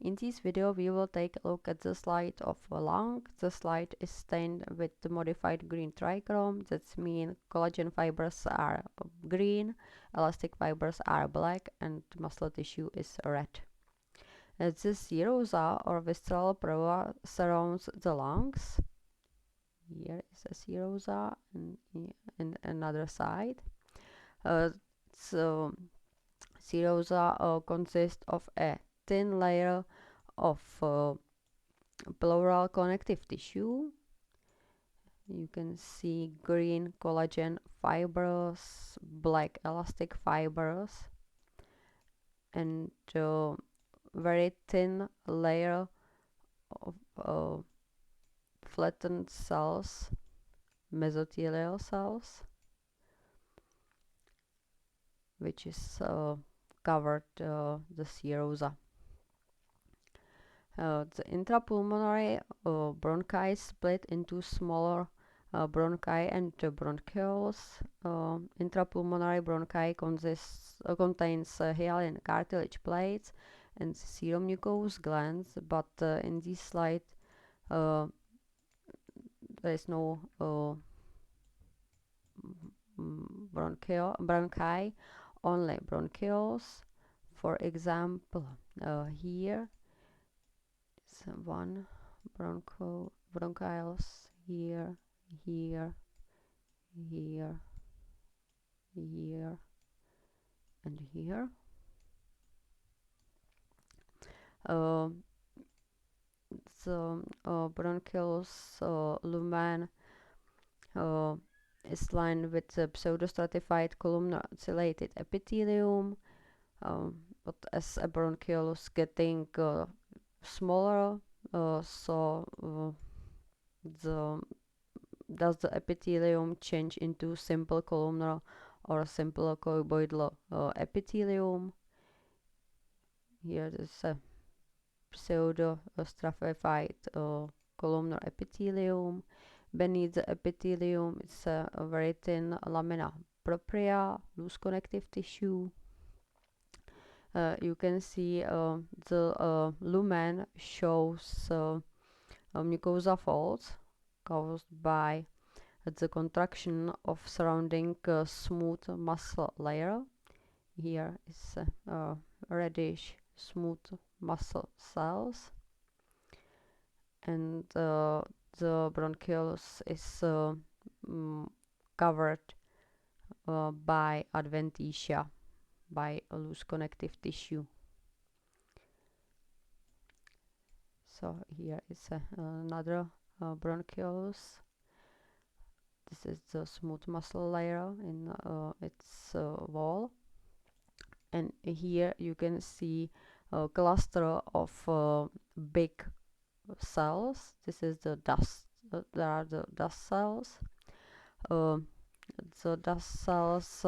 In this video we will take a look at the slide of a lung. The slide is stained with the modified green trichrome. That means collagen fibers are green, elastic fibers are black, and muscle tissue is red. The serosa or visceral proa surrounds the lungs. Here is a serosa and another side. So serosa consists of a thin layer of pleural connective tissue. You can see green collagen fibers, black elastic fibers, and very thin layer of flattened cells, mesothelial cells, which is covered the serosa. The intrapulmonary bronchi split into smaller bronchi and bronchioles. Intrapulmonary bronchi contains hyaline cartilage plates and serum mucous glands, but in this slide there is no bronchi, only bronchioles. For example, here one bronchioles here, here, here, here, and here. The bronchioles lumen is lined with pseudostratified columnar ciliated epithelium, but as a bronchioles getting smaller, so does the epithelium change into simple columnar or simple cuboidal epithelium. Here is a pseudo-stratified columnar epithelium. Beneath the epithelium is a very thin lamina propria, loose connective tissue. You can see the lumen shows mucosa folds caused by the contraction of surrounding smooth muscle layer. Here is reddish smooth muscle cells, and the bronchioles is covered by adventitia, by a loose connective tissue. So here is another bronchioles. This is the smooth muscle layer in its wall, and here you can see a cluster of big cells. This is the dust. There are the dust cells. The dust cells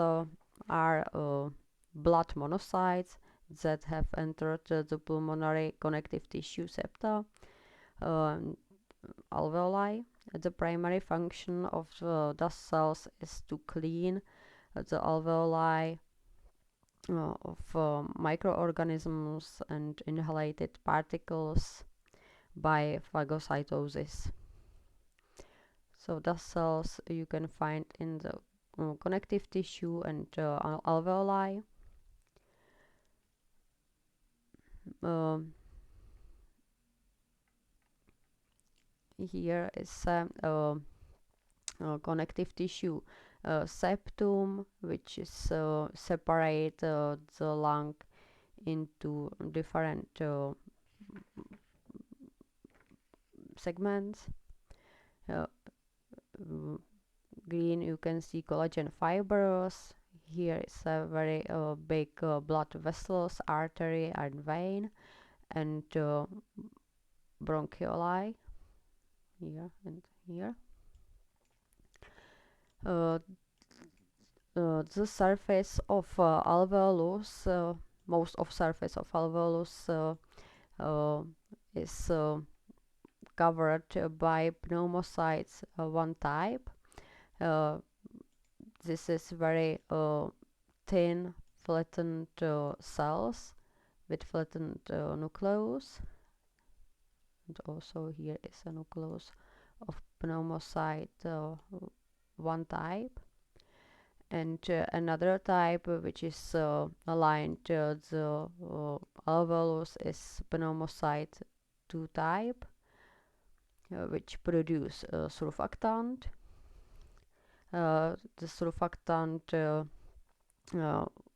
are blood monocytes that have entered the pulmonary connective tissue septa, alveoli. The primary function of dust cells is to clean the alveoli of microorganisms and inhalated particles by phagocytosis. So dust cells you can find in the connective tissue and alveoli. Here is connective tissue septum, which is separate the lung into different segments. Green, you can see collagen fibers. Here is a very big blood vessels, artery and vein, and bronchioli here and here. The surface of alveolus, most of surface of alveolus is covered by pneumocytes one type. This is very thin flattened cells with flattened nucleus, and also here is a nucleus of pneumocyte 1 type, and another type which is aligned the alveolus is pneumocyte 2 type, which produce surfactant. The surfactant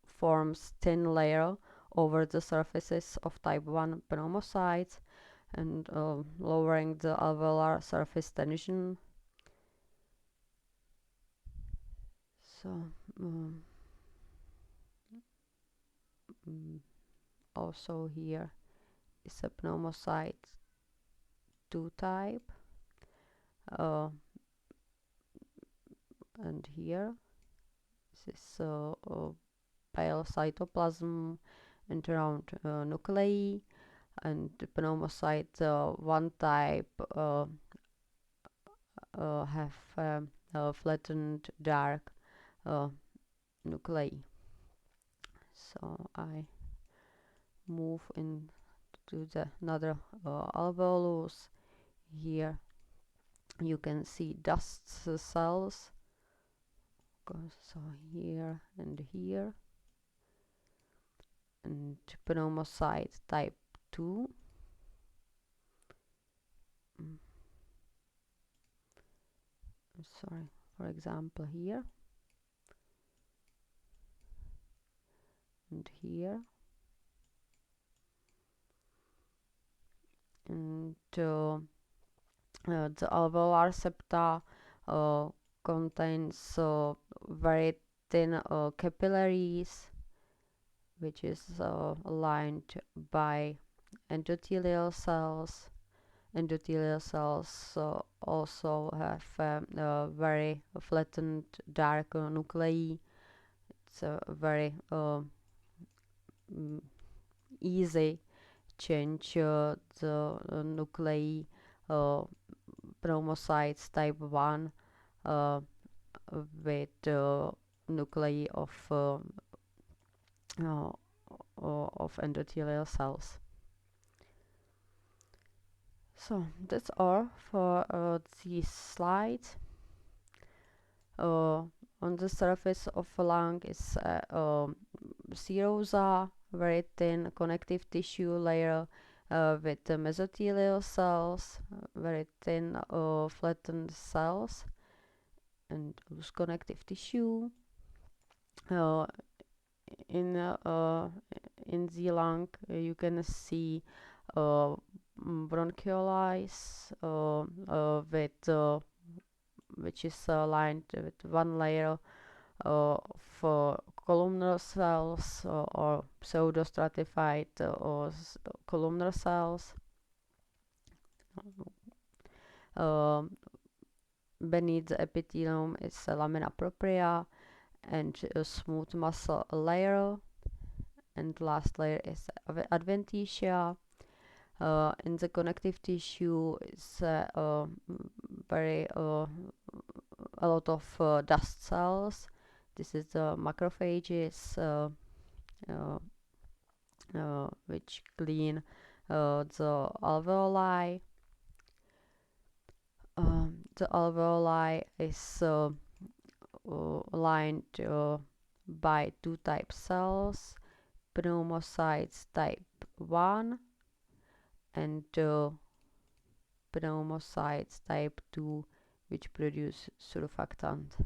forms thin layer over the surfaces of type 1 pneumocytes and lowering the alveolar surface tension. So also here is a pneumocyte 2 type, and here this is pale cytoplasm and around nuclei, and the pneumocyte 1 type have flattened dark nuclei. So I move into the another alveolus. Here you can see dust cells. So here and here, and pneumocyte type 2. Sorry, for example here and here, and the alveolar septa contains very thin capillaries, which is lined by endothelial cells. Endothelial cells also have very flattened dark nuclei. It's a very easy change the nuclei pneumocytes type 1 with nuclei of endothelial cells. So that's all for these slides. On the surface of a lung is serosa, very thin connective tissue layer with mesothelial cells, very thin flattened cells, and loose connective tissue. In the lung, you can see bronchioles with which is lined with one layer of columnar cells or pseudostratified columnar cells. Beneath the epithelium is lamina propria and a smooth muscle layer, and last layer is adventitia. In the connective tissue is very a lot of dust cells. This is the macrophages which clean the alveoli. The alveoli is lined by 2 type cells, pneumocytes type 1 and pneumocytes type 2, which produce surfactant.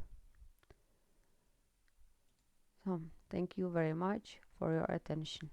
So, thank you very much for your attention.